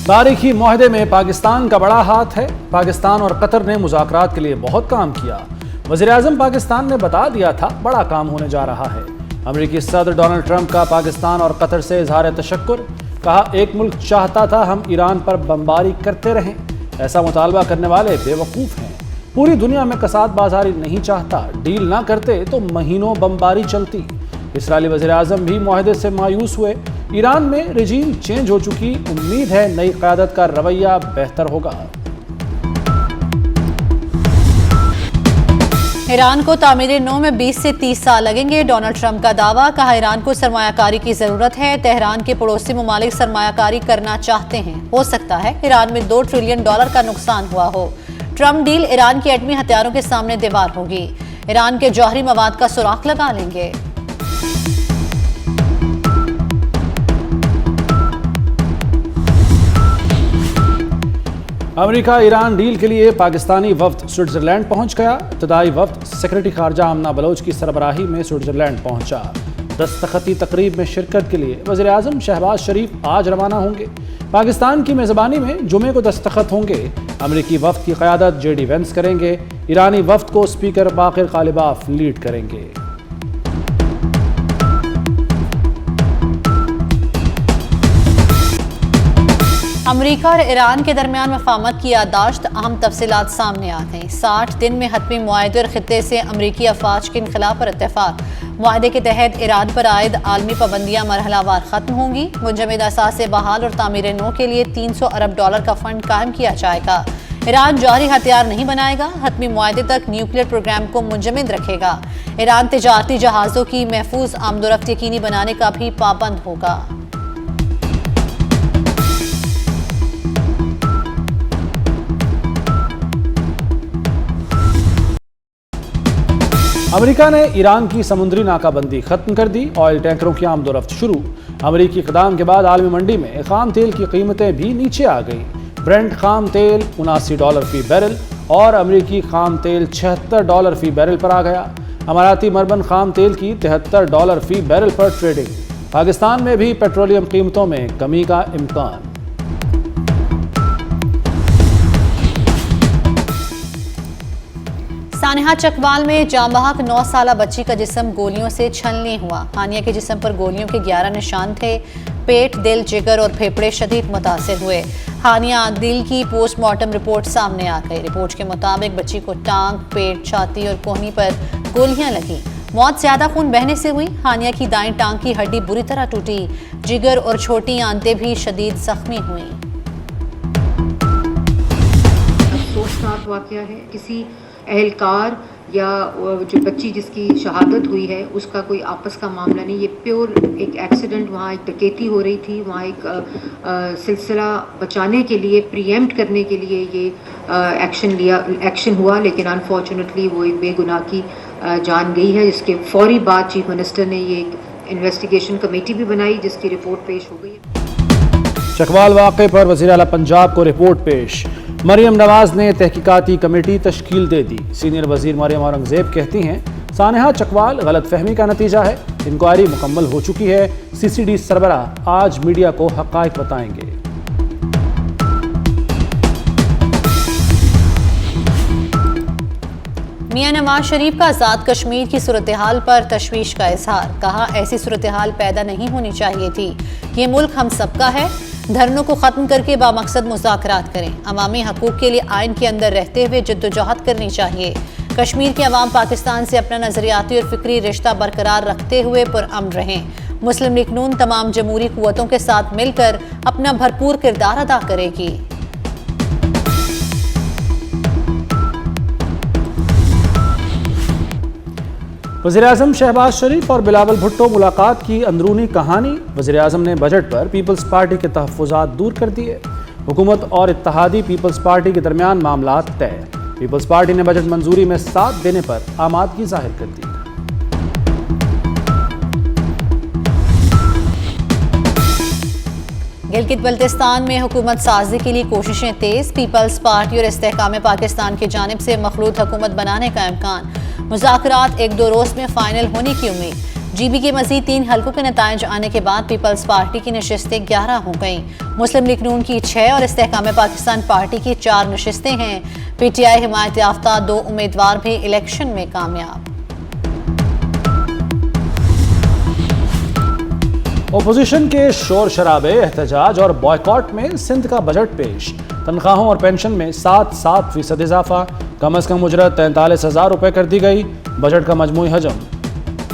तारीखी मुआहदे में पाकिस्तान का बड़ा हाथ है। पाकिस्तान और कतर ने मुज़ाकरात के लिए बहुत काम किया। वज़ीर-ए-आज़म पाकिस्तान ने बता दिया था बड़ा काम होने जा रहा है। अमेरिकी सदर डोनाल्ड ट्रंप का पाकिस्तान और कतर से इज़हार तशक्कुर। कहा, एक मुल्क चाहता था हम ईरान पर बमबारी करते रहें। ऐसा मुतालबा करने वाले बेवकूफ़ हैं। पूरी दुनिया में कसाद बाजारी नहीं चाहता। डील ना करते तो महीनों बमबारी चलती। इसराइली वज़ीर-ए-आज़म भी मुआहदे से मायूस हुए। ईरान में रजीम चेंज हो चुकी, उम्मीद है नई क़यादत का रवैया बेहतर होगा। ईरान को तामीर-ए-नौ में 20 से 30 साल लगेंगे। डोनाल्ड ट्रंप का दावा। कहा, ईरान को सरमायाकारी की जरूरत है। तेहरान के पड़ोसी ममालिक सरमायाकारी करना चाहते हैं। हो सकता है ईरान में $2 ट्रिलियन का नुकसान हुआ हो। ट्रंप डील ईरान के एटमी हथियारों के सामने दीवार होगी। ईरान के जौहरी मवाद का सुराख लगा लेंगे। अमेरिका ईरान डील के लिए पाकिस्तानी वफ्द स्विट्जरलैंड पहुंच गया। इब्तदाई वफ्द सेक्रेटरी खारजा आमना बलोच की सरबराही में स्विट्जरलैंड पहुंचा। दस्तखती तकरीब में शिरकत के लिए वज़ीर-ए-आज़म शहबाज शरीफ आज रवाना होंगे। पाकिस्तान की मेज़बानी में जुमे को दस्तखत होंगे। अमेरिकी वफ्द की क़यादत JD वेंस करेंगे। ईरानी वफ्द को स्पीकर बाक़िर ग़ालिबाफ लीड करेंगे। अमेरिका और ईरान के दरमियान मफाहमत की याददाश्त। अहम तफसीलात सामने आ गई। 60 दिन में हतमी मुआहदे और खित्ते से अमरीकी अफवाज के इनखला पर इत्तेफाक। मुआहदे के तहत ईरान पर आयद आलमी पाबंदियां मरहलावार खत्म होंगी। मुंजमद असासे बहाल और तामीर-ए-नौ के लिए $300 अरब का फंड कायम किया जाएगा। ईरान जौहरी हथियार नहीं बनाएगा। हतमी मुआहदे तक न्यूक्लियर प्रोग्राम को मुंजमद रखेगा। ईरान तिजारती जहाज़ों की महफूज आमदोरफ्त यकीनी बनाने का भी पाबंद होगा। अमेरिका ने ईरान की समुद्री नाकाबंदी खत्म कर दी। ऑयल टैंकरों की आमदोरफ्त शुरू। अमेरिकी इक़दाम के बाद आलमी मंडी में खाम तेल की कीमतें भी नीचे आ गईं। ब्रेंट खाम तेल $79 फी बैरल और अमेरिकी खाम तेल $76 फी बैरल पर आ गया। अमाराती मरबन खाम तेल की $73 फी बैरल पर ट्रेडिंग। पाकिस्तान में भी पेट्रोलियम कीमतों में कमी का इम्कान। सानेहा चकवाल में जांबहक 9 साला बच्ची का जिस्म गोलियों से छलनी हुआ। हानिया के जिस्म पर गोलियों के 11 निशान थे। पेट, दिल, जिगर और फेफड़े शदीद मुतासिर हुए। हानिया दिल की पोस्टमार्टम रिपोर्ट सामने आ गई। रिपोर्ट के मुताबिक बच्ची को टांग, पेट, छाती और कोहनी पर गोलियां लगी। मौत ज्यादा खून बहने से हुई। हानिया की दाएं टांग की हड्डी बुरी तरह टूटी। जिगर और छोटी आंतें भी शदीद जख्मी हुई। अफसोसनाक वाक़या है। किसी एहलकार या जो बच्ची जिसकी शहादत हुई है उसका कोई आपस का मामला नहीं। ये प्योर एक एक्सीडेंट। वहाँ एक डकैती हो रही थी। वहाँ एक सिलसिला बचाने के लिए, प्रीएम्प्ट करने के लिए ये एक्शन हुआ। लेकिन अनफॉर्चुनेटली वो एक बेगुनाह की जान गई है। जिसके फौरी बाद चीफ मिनिस्टर ने ये एक इन्वेस्टिगेशन कमेटी भी बनाई जिसकी रिपोर्ट पेश हो गई। चकवाल वाक़े पर वज़ीर आला पंजाब को रिपोर्ट पेश। मरियम नवाज ने तहकीकाती कमेटी तश्कील दे दी। सीनियर वजीर मरियम औरंगजेब कहती हैं, सानेहा चकवाल गलत फहमी का नतीजा है। इंक्वायरी मुकम्मल हो चुकी है। CCD सरबराह आज मीडिया को हक़ाइक़ बताएंगे। मियां नवाज शरीफ का आज़ाद कश्मीर की सूरत हाल पर तशवीश का इजहार। कहा, ऐसी सूरत हाल पैदा नहीं होनी चाहिए थी। ये मुल्क हम सबका है। धरनों को ख़त्म करके बामकसद मुज़ाकरात करें। अवामी हकूक़ के लिए आइन के अंदर रहते हुए जद्दोजहद करनी चाहिए। कश्मीर के अवाम पाकिस्तान से अपना नज़रियाती और फ़िक्री रिश्ता बरकरार रखते हुए पुरअमन रहें। मुस्लिम लीग नून तमाम जमहूरी क़ुव्वतों के साथ मिलकर अपना भरपूर किरदार अदा करेगी। वज़ीर-ए-आज़म शहबाज शरीफ और बिलावल भुट्टो मुलाकात की अंदरूनी कहानी। वज़ीर-ए-आज़म ने बजट पर पीपल्स पार्टी के तहफ़्फ़ुज़ात दूर कर दिए। हुकूमत और इत्तेहादी पीपल्स पार्टी के दरमियान मामलात तय। पीपल्स पार्टी ने बजट मंजूरी में साथ देने पर आमादगी जाहिर कर दी। गिलगित बल्तिस्तान में हुकूमत साजी के लिए कोशिशें तेज। पीपल्स पार्टी और इस्तेहकाम पाकिस्तान की जानिब से मखलूत हुकूमत बनाने का इम्कान। मुज़ाकरात 1-2 रोज़ में फाइनल होने की उम्मीद। GB के मजीद 3 हलकों के नताइज आने के बाद पीपल्स पार्टी की नशिस्तें 11 हो गईं। मुस्लिम लीग नून की 6 और इस्तेहकाम पाकिस्तान पार्टी की 4 नशिस्तें हैं। PTI हिमायत याफ्ता 2 उम्मीदवार भी इलेक्शन में कामयाब। ओपोजिशन के शोर शराबे, एहतजाज और बॉयकॉट में सिंध का बजट पेश। तनख्वाहों और पेंशन में 7% इजाफा, कम अज कम उजरत 43,000 रुपये कर दी गई। बजट का मजमूई हजम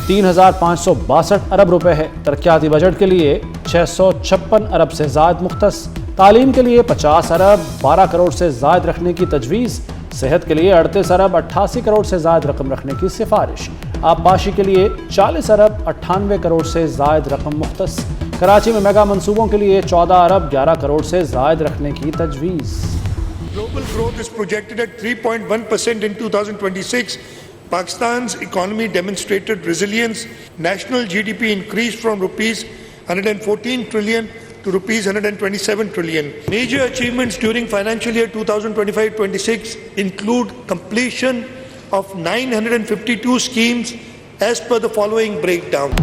3,562 अरब रुपए है। तरक्याती बजट के लिए 656 अरब से ज़ायद मुख्तस। तालीम के लिए 50 अरब 12 करोड़ से ज़ायद रखने की तजवीज़। सेहत के लिए 38 अरब 88 करोड़ से ज़ायद रकम रखने की सिफारिश। आबपाशी के लिए 40 अरब 98 करोड़ से ज़ायद रकम मुख्तस। कराची में मेगा मंसूबों के लिए 14 अरब 11 करोड़ से ज़ायद रखने की तजवीज़। Global growth is projected at 3.1% in 2026. Pakistan's economy demonstrated resilience. National GDP increased from rupees 114 trillion to rupees 127 trillion. Major achievements during financial year 2025-26 include completion of 952 schemes as per the following breakdown.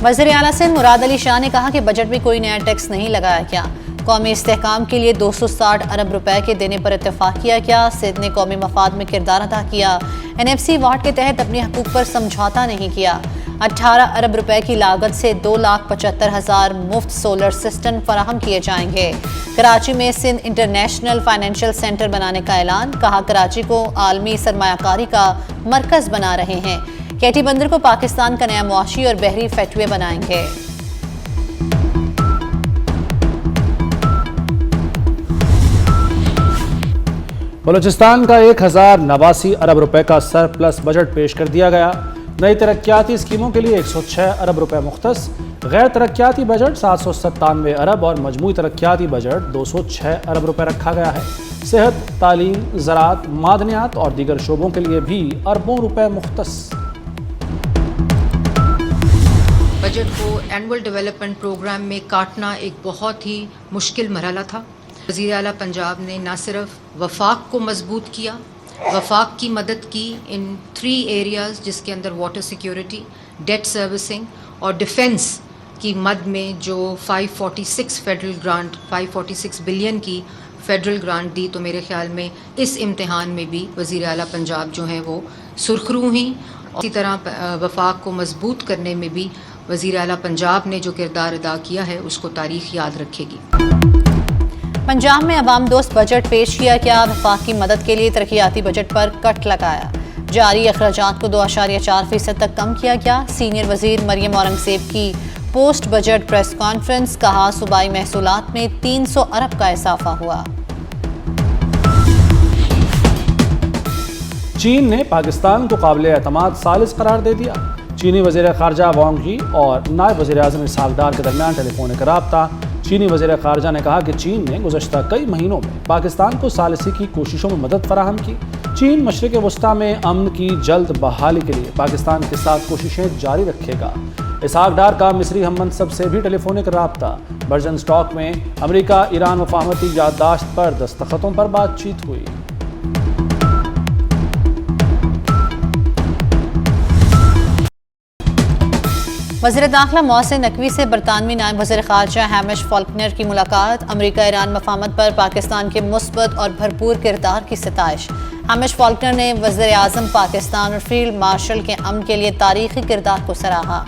वज़ीर आला सिंध मुराद अली शाह ने कहा कि budget में कोई नया tax नहीं लगाया गया। कौमी इस्तेहकाम के लिए 260 अरब रुपए के देने पर इत्तेफाक किया गया। सिंध ने कौमी मफाद में किरदार अदा किया। NFC वार्ड के तहत अपने हकूक पर समझौता नहीं किया। 18 अरब रुपए की लागत से 2,75,000 मुफ्त सोलर सिस्टम फराहम किए जाएंगे। कराची में सिंध इंटरनेशनल फाइनेंशियल सेंटर बनाने का ऐलान। कहा कराची को आलमी सरमायाकारी का मरकज बना रहे हैं। KT बंदर को पाकिस्तान का नया मुआशी और बहरी फेटवे बनाएंगे। बलूचिस्तान का 1,089 अरब रुपए का सरप्लस बजट पेश कर दिया गया। नई तरक्याती स्कीमों के लिए 106 अरब रुपए मुख्तस। गैर तरक्याती बजट 797 अरब और मजमूई तरक्याती बजट 206 अरब रुपए रखा गया है। सेहत, तालीम, ज़राअत, मादनियात और दीगर शोबों के लिए भी अरबों रुपए मुख्तस। बजट को एनुअल डेवलपमेंट प्रोग्राम में काटना एक बहुत ही मुश्किल मरहला था। वज़ीर आला पंजाब ने न सिर्फ वफाक को मजबूत किया, वफाक की मदद की इन 3 एरियाज़ जिसके अंदर वाटर सिक्योरिटी, डेट सर्विसिंग और डिफेंस की मद में जो 546 फेडरल ग्रांट 546 बिलियन की फेडरल ग्रांट दी। तो मेरे ख्याल में इस इम्तिहान में भी वज़ीर आला पंजाब जो हैं वो सुरखरू हैं। इसी तरह वफाक को मजबूत करने में भी वज़ीर आला पंजाब ने जो किरदार अदा किया है उसको तारीख़ याद रखेगी। पंजाब में अवाम दोस्त बजट पेश किया गया। वफाक की मदद के लिए तरक्याती बजट पर कट लगाया। जारी अखराजात को 2.4% तक कम किया गया। सीनियर वजीर मरियम औरंगजेब की पोस्ट बजट प्रेस कॉन्फ्रेंस। कहा सूबाई महसूलात में 300 अरब का इजाफा हुआ। चीन ने पाकिस्तान को काबिल एतमाद सालिस करार दे दिया। चीनी वज़ीर ख़ारजा वांग यी और नायब वज़ीर आज़म इसहाक डार के दरमियान टेलीफोनिक रब्ता। चीनी वज़ीर ख़ारजा ने कहा कि चीन ने गुज़श्ता कई महीनों में पाकिस्तान को सालिसी की कोशिशों में मदद फराहम की। चीन मशरिक़ वस्ता में अमन की जल्द बहाली के लिए पाकिस्तान के साथ कोशिशें जारी रखेगा। इसहाक डार का मिस्री हममनसब से भी टेलीफोनिक रब्ता। बर्जन स्टॉक में अमरीका ईरान मफाहमती याददाश्त पर दस्तखतों पर बातचीत हुई। वज़ीर दाखिला मोहसिन नकवी से बरतानवी नायब वज़ीर ख़ारजा हैमिश फॉल्कनर की मुलाकात। अमरीका ईरान मफाहमत पर पाकिस्तान के मुस्बत और भरपूर किरदार की सिताइश। हैमिश फॉल्कनर ने वज़ीर आज़म पाकिस्तान और फील्ड मार्शल के अमन के लिए तारीख़ी किरदार को सराहा।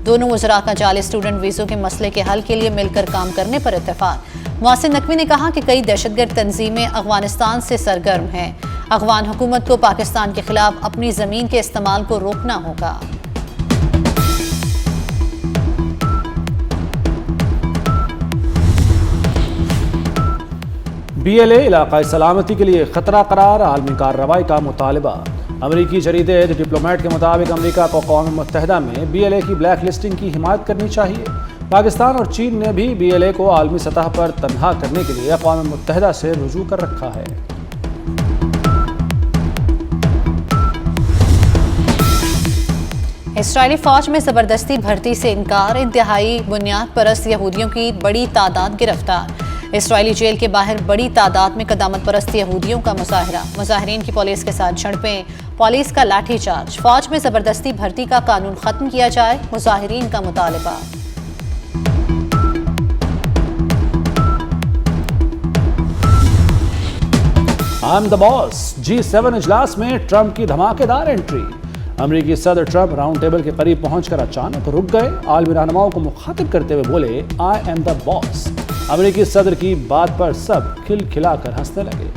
दोनों वज़रा का जाली स्टूडेंट वीज़ों के मसले के हल के लिए मिलकर काम करने पर इत्तेफाक। मोहसिन नकवी ने कहा कि कई दहशतगर्द तंजीमें अफ़गानिस्तान से सरगर्म हैं। अफ़गान हुकूमत को पाकिस्तान के खिलाफ अपनी ज़मीन के इस्तेमाल को रोकना होगा। BLA इलाक़ाई सलामती के लिए ख़तरा करार। आलमी कार्रवाई का मुतालबा। अमरीकी जरीदे द डिप्लोमेट के मुताबिक अमरीका को अक़वाम मुत्तहिदा में BLA की ब्लैक लिस्टिंग की हिमायत करनी चाहिए। पाकिस्तान और चीन ने भी BLA को आलमी सतह पर तनहा करने के लिए अक़वाम मुत्तहिदा से रुजू कर रखा है। इसराइली फ़ौज में ज़बरदस्ती भर्ती से इनकार। इंतहाई बुनियाद परस्त यहूदियों की बड़ी तादाद गिरफ्तार। इसराइली जेल के बाहर बड़ी तादाद में कदामत परस्त यहूदियों का मुजाहरा, मुजाहिरीन की पुलिस के साथ झड़पें, पुलिस का लाठीचार्ज, फौज में जबरदस्ती भर्ती का कानून खत्म किया जाए, मुजाहिरीन का मुतालबा। I am the boss, G7 इजलास में ट्रंप की धमाकेदार एंट्री। अमेरिकी सदर ट्रंप राउंड टेबल के करीब पहुंचकर अचानक रुक गए। आलमी रहनुमाओं को मुखातिब करते हुए बोले, आई एम द बॉस। अमेरिकी सदर की बात पर सब खिलखिलाकर हंसने लगे।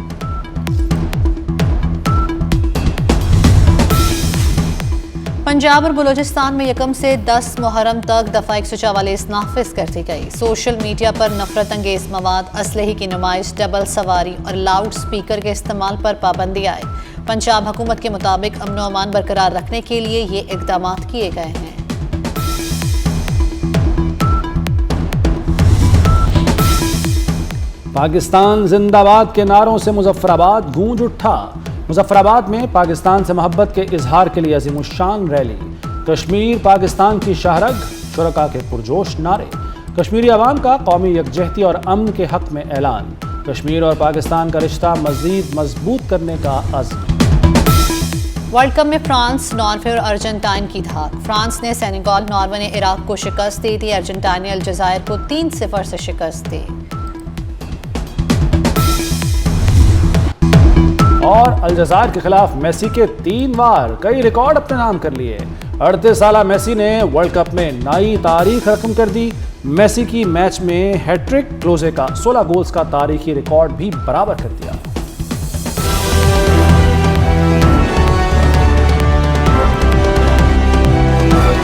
पंजाब और बलूचिस्तान में यकम से 10 मुहर्रम तक दफ़ा 144 नाफिज कर दी गई। सोशल मीडिया पर नफरत अंगेज मवाद, असलहे की नुमाइश, डबल सवारी और लाउड स्पीकर के इस्तेमाल पर पाबंदी आई। पंजाब हुकूमत के मुताबिक अमन व अमान बरकरार रखने के लिए ये इकदाम किए गए हैं। पाकिस्तान जिंदाबाद के नारों से मुजफ्फराबाद गूंज उठा। मुजफ्फराबाद में पाकिस्तान से मोहब्बत के इजहार के लिए अजीमुशान रैली। कश्मीर पाकिस्तान की शाहरग, शुरका के पुरजोश नारे। कश्मीरी अवाम का कौमी यकजहती और अमन के हक में ऐलान। कश्मीर और पाकिस्तान का रिश्ता मजीद मजबूत करने का अज़्म। वर्ल्ड कप में फ्रांस, नॉर्वे और अर्जेंटाइन की धाक। फ्रांस ने सेनेगल, नॉर्वे ने इराक को शिकस्त दी थी। अर्जेंटाइन ने अलजायर को 3-0 से शिकस्त दी। और अलजायर के खिलाफ मेसी के 3 वार, कई रिकॉर्ड अपने नाम कर लिए। 38 साला मेसी ने वर्ल्ड कप में नई तारीख रकम कर दी। मेसी की मैच में हैट्रिक, क्लोजे का 16 गोल्स का तारीखी रिकॉर्ड भी बराबर कर दिया।